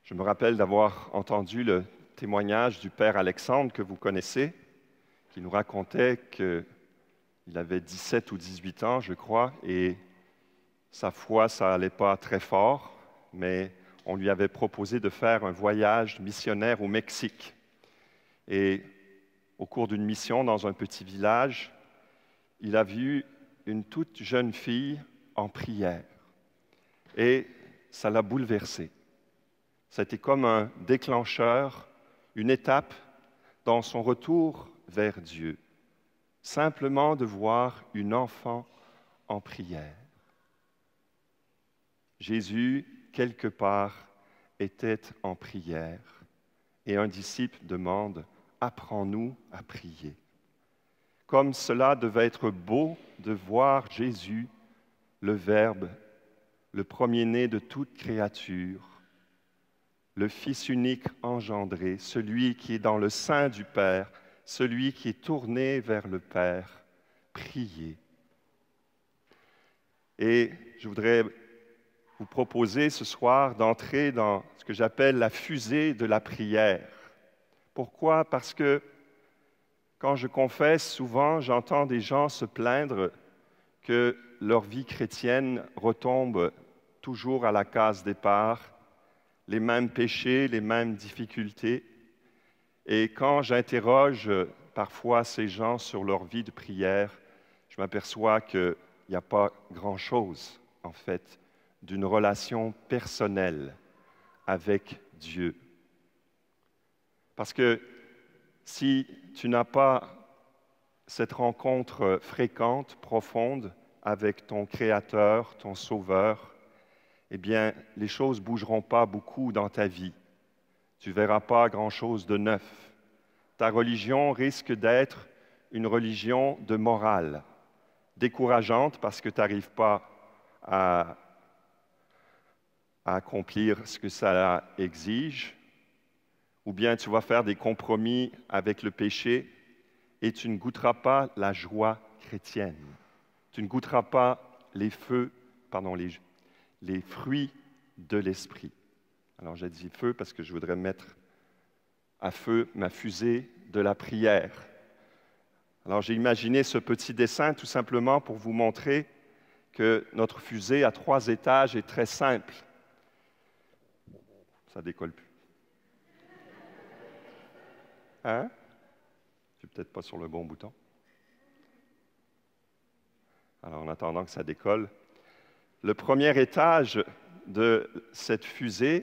Je me rappelle d'avoir entendu le témoignage du père Alexandre que vous connaissez, qui nous racontait qu'il avait 17 ou 18 ans, je crois, et sa foi, ça n'allait pas très fort, mais on lui avait proposé de faire un voyage missionnaire au Mexique. Et au cours d'une mission dans un petit village, il a vu une toute jeune fille en prière. Et ça l'a bouleversé. C'était comme un déclencheur, une étape dans son retour vers Dieu. Simplement de voir une enfant en prière. Jésus, quelque part, était en prière et un disciple demande « Apprends-nous à prier ». Comme cela devait être beau de voir Jésus, le Verbe, le premier-né de toute créature, le Fils unique engendré, celui qui est dans le sein du Père, celui qui est tourné vers le Père, prier. Et je voudrais vous proposer ce soir d'entrer dans ce que j'appelle la fusée de la prière. Pourquoi? Parce que quand je confesse, souvent, j'entends des gens se plaindre que leur vie chrétienne retombe toujours à la case départ, les mêmes péchés, les mêmes difficultés. Et quand j'interroge parfois ces gens sur leur vie de prière, je m'aperçois qu'il n'y a pas grand-chose, en fait, d'une relation personnelle avec Dieu. Parce que si tu n'as pas cette rencontre fréquente, profonde avec ton Créateur, ton Sauveur, eh bien, les choses ne bougeront pas beaucoup dans ta vie. Tu ne verras pas grand-chose de neuf. Ta religion risque d'être une religion de morale, décourageante parce que tu n'arrives pas à accomplir ce que ça exige, ou bien tu vas faire des compromis avec le péché et tu ne goûteras pas la joie chrétienne. Tu ne goûteras pas les fruits de l'esprit. Alors j'ai dit feu parce que je voudrais mettre à feu ma fusée de la prière. Alors j'ai imaginé ce petit dessin tout simplement pour vous montrer que notre fusée à 3 étages est très simple. Ça décolle plus. Hein? Je suis peut-être pas sur le bon bouton. Alors en attendant que ça décolle, le premier étage de cette fusée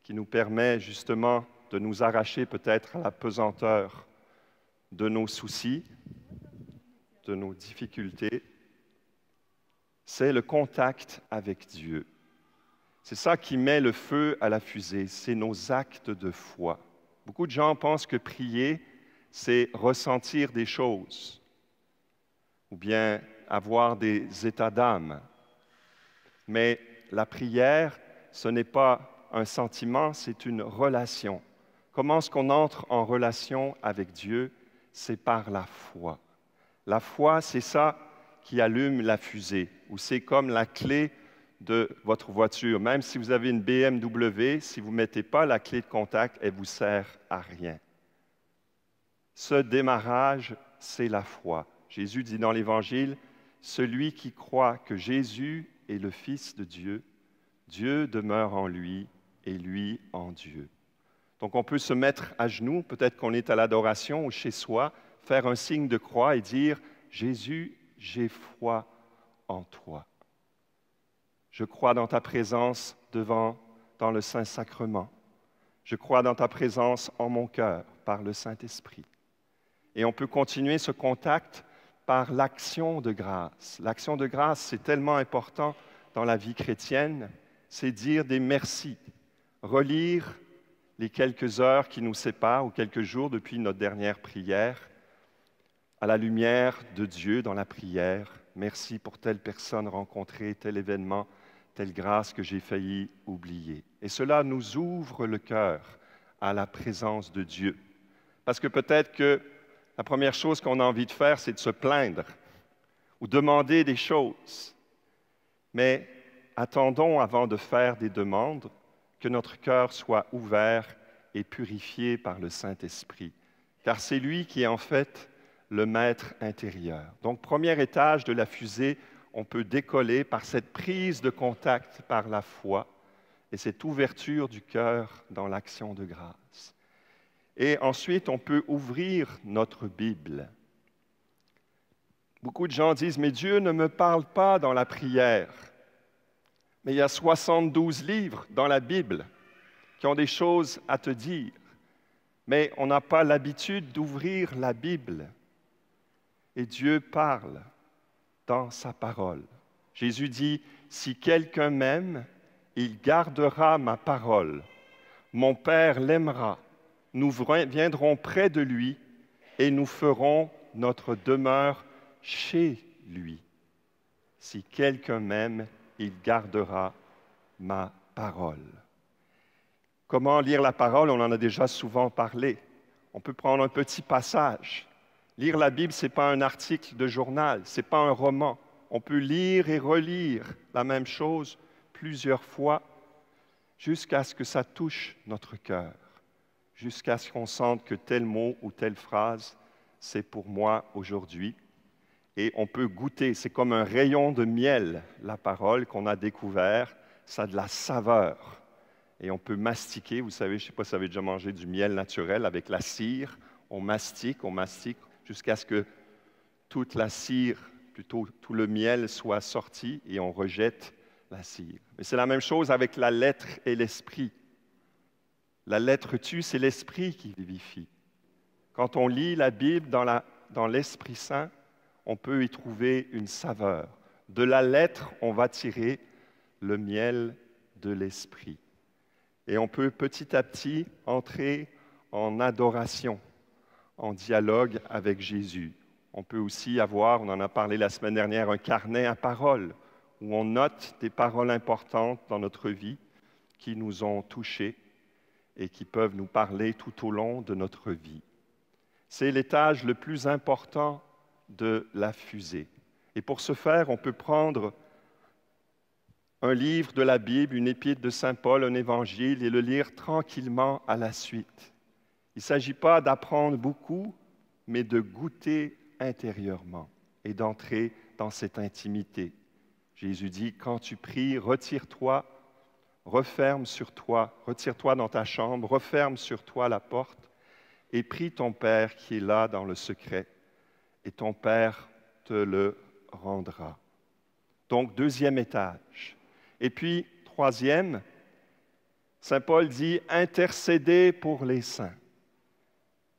qui nous permet justement de nous arracher peut-être à la pesanteur de nos soucis, de nos difficultés, c'est le contact avec Dieu. C'est ça qui met le feu à la fusée, c'est nos actes de foi. Beaucoup de gens pensent que prier, c'est ressentir des choses ou bien avoir des états d'âme. Mais la prière, ce n'est pas un sentiment, c'est une relation. Comment est-ce qu'on entre en relation avec Dieu? C'est par la foi. La foi, c'est ça qui allume la fusée, ou c'est comme la clé de votre voiture. Même si vous avez une BMW, si vous ne mettez pas la clé de contact, elle ne vous sert à rien. Ce démarrage, c'est la foi. Jésus dit dans l'Évangile, « Celui qui croit que Jésus est le Fils de Dieu, Dieu demeure en lui et lui en Dieu. » Donc on peut se mettre à genoux, peut-être qu'on est à l'adoration ou chez soi, faire un signe de croix et dire « Jésus, j'ai foi en toi. Je crois dans ta présence dans le Saint-Sacrement. Je crois dans ta présence en mon cœur par le Saint-Esprit. » Et on peut continuer ce contact par l'action de grâce. L'action de grâce, c'est tellement important dans la vie chrétienne, c'est dire des merci, relire les quelques heures qui nous séparent ou quelques jours depuis notre dernière prière, à la lumière de Dieu dans la prière. Merci pour telle personne rencontrée, tel événement, telle grâce que j'ai failli oublier. Et cela nous ouvre le cœur à la présence de Dieu. Parce que peut-être que la première chose qu'on a envie de faire, c'est de se plaindre ou demander des choses. Mais attendons avant de faire des demandes que notre cœur soit ouvert et purifié par le Saint-Esprit, car c'est lui qui est en fait le maître intérieur. Donc, premier étage de la fusée, on peut décoller par cette prise de contact par la foi et cette ouverture du cœur dans l'action de grâce. Et ensuite, on peut ouvrir notre Bible. Beaucoup de gens disent, mais Dieu ne me parle pas dans la prière. Mais il y a 72 livres dans la Bible qui ont des choses à te dire. Mais on n'a pas l'habitude d'ouvrir la Bible. Et Dieu parle dans sa parole. Jésus dit, « Si quelqu'un m'aime, il gardera ma parole. Mon Père l'aimera. Nous viendrons près de lui et nous ferons notre demeure chez lui. Si quelqu'un m'aime, il gardera ma parole. » Comment lire la parole? On en a déjà souvent parlé. On peut prendre un petit passage. Lire la Bible, ce n'est pas un article de journal, ce n'est pas un roman. On peut lire et relire la même chose plusieurs fois jusqu'à ce que ça touche notre cœur, jusqu'à ce qu'on sente que tel mot ou telle phrase, c'est pour moi aujourd'hui. Et on peut goûter, c'est comme un rayon de miel, la parole qu'on a découvert, ça a de la saveur. Et on peut mastiquer, vous savez, je ne sais pas si vous avez déjà mangé du miel naturel avec la cire, on mastique, jusqu'à ce que toute la cire, plutôt tout le miel soit sorti et on rejette la cire. Mais c'est la même chose avec la lettre et l'esprit. La lettre tue, c'est l'esprit qui vivifie. Quand on lit la Bible dans l'Esprit Saint, on peut y trouver une saveur. De la lettre, on va tirer le miel de l'esprit. Et on peut petit à petit entrer en adoration, en dialogue avec Jésus. On peut aussi avoir, on en a parlé la semaine dernière, un carnet à paroles, où on note des paroles importantes dans notre vie qui nous ont touchés et qui peuvent nous parler tout au long de notre vie. C'est l'étage le plus important de la fusée. Et pour ce faire, on peut prendre un livre de la Bible, une épître de Saint Paul, un évangile, et le lire tranquillement à la suite. Il ne s'agit pas d'apprendre beaucoup, mais de goûter intérieurement et d'entrer dans cette intimité. Jésus dit, quand tu pries, retire-toi, referme sur toi, retire-toi dans ta chambre, referme sur toi la porte et prie ton Père qui est là dans le secret, et ton Père te le rendra. Donc, deuxième étage. Et puis, troisième, Saint Paul dit « intercéder pour les saints ».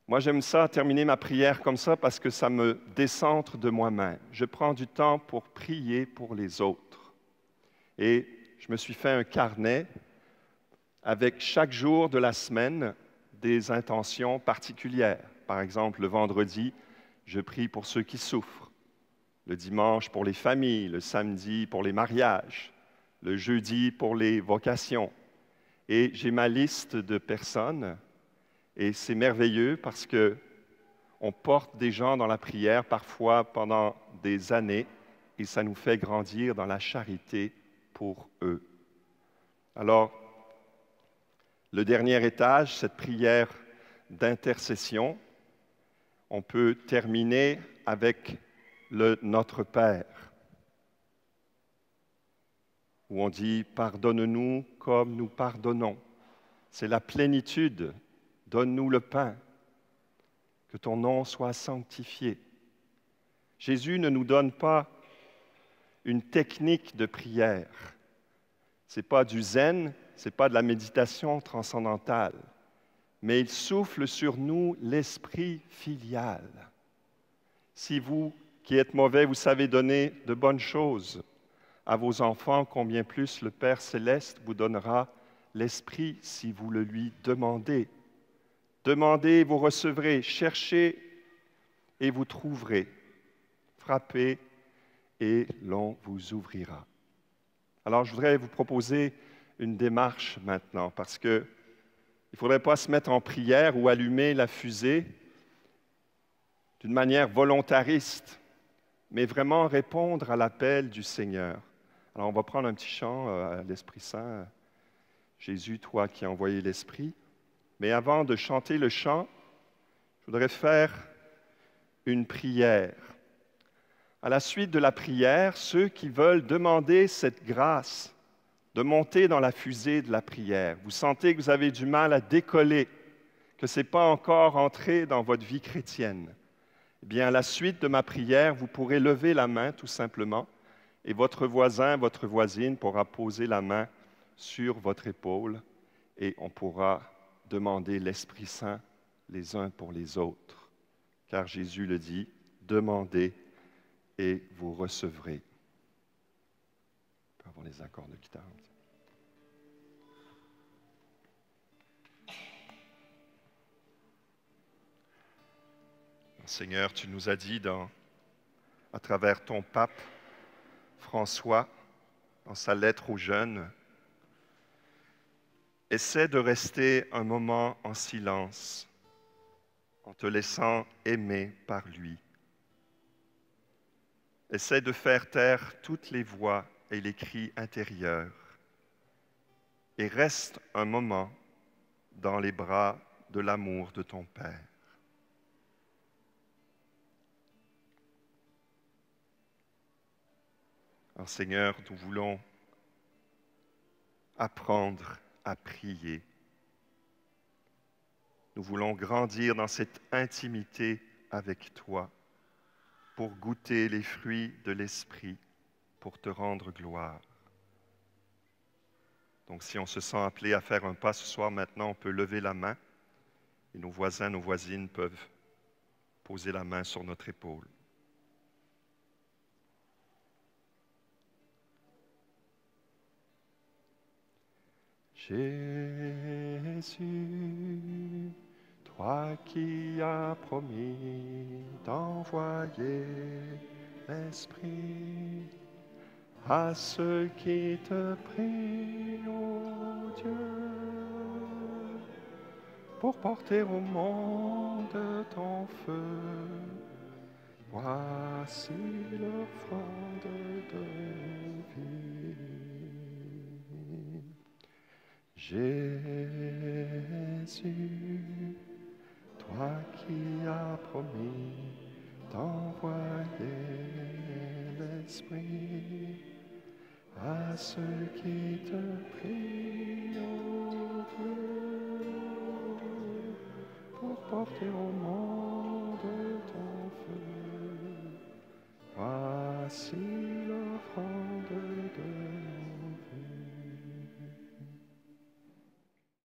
Moi, j'aime ça, terminer ma prière comme ça, parce que ça me décentre de moi-même. Je prends du temps pour prier pour les autres. Et je me suis fait un carnet avec chaque jour de la semaine des intentions particulières. Par exemple, le vendredi, je prie pour ceux qui souffrent. Le dimanche, pour les familles. Le samedi, pour les mariages. Le jeudi, pour les vocations. Et j'ai ma liste de personnes. Et c'est merveilleux parce qu'on porte des gens dans la prière parfois pendant des années et ça nous fait grandir dans la charité pour eux. Alors, le dernier étage, cette prière d'intercession, on peut terminer avec le Notre Père, où on dit « Pardonne-nous comme nous pardonnons ». C'est la plénitude. Donne-nous le pain, que ton nom soit sanctifié. Jésus ne nous donne pas une technique de prière. Ce n'est pas du zen, ce n'est pas de la méditation transcendantale, mais il souffle sur nous l'esprit filial. Si vous, qui êtes mauvais, vous savez donner de bonnes choses à vos enfants, combien plus le Père céleste vous donnera l'esprit si vous le lui demandez. Demandez, vous recevrez. Cherchez et vous trouverez. Frappez et l'on vous ouvrira. Alors, je voudrais vous proposer une démarche maintenant, parce qu'il ne faudrait pas se mettre en prière ou allumer la fusée d'une manière volontariste, mais vraiment répondre à l'appel du Seigneur. Alors, on va prendre un petit chant à l'Esprit Saint. Jésus, toi qui as envoyé l'Esprit. Mais avant de chanter le chant, je voudrais faire une prière. À la suite de la prière, ceux qui veulent demander cette grâce de monter dans la fusée de la prière, vous sentez que vous avez du mal à décoller, que ce n'est pas encore entré dans votre vie chrétienne, eh bien, à la suite de ma prière, vous pourrez lever la main tout simplement et votre voisin, votre voisine pourra poser la main sur votre épaule et on pourra demander l'Esprit Saint les uns pour les autres. Car Jésus le dit, demandez et vous recevrez. On peut avoir les accords de guitare. Seigneur, tu nous as dit à travers ton pape François, dans sa lettre aux jeunes, essaie de rester un moment en silence, en te laissant aimer par lui. Essaie de faire taire toutes les voix et les cris intérieurs et reste un moment dans les bras de l'amour de ton Père. Alors Seigneur, nous voulons apprendre à prier. Nous voulons grandir dans cette intimité avec toi pour goûter les fruits de l'Esprit, pour te rendre gloire. Donc si on se sent appelé à faire un pas ce soir, maintenant on peut lever la main et nos voisins, nos voisines peuvent poser la main sur notre épaule. Jésus, toi qui as promis d'envoyer l'Esprit à ceux qui te prient, ô Dieu, pour porter au monde ton feu. Voici l'offrande de vie. Jésus, toi qui as promis d'envoyer l'Esprit à ceux qui te prient, ô Dieu, pour porter au monde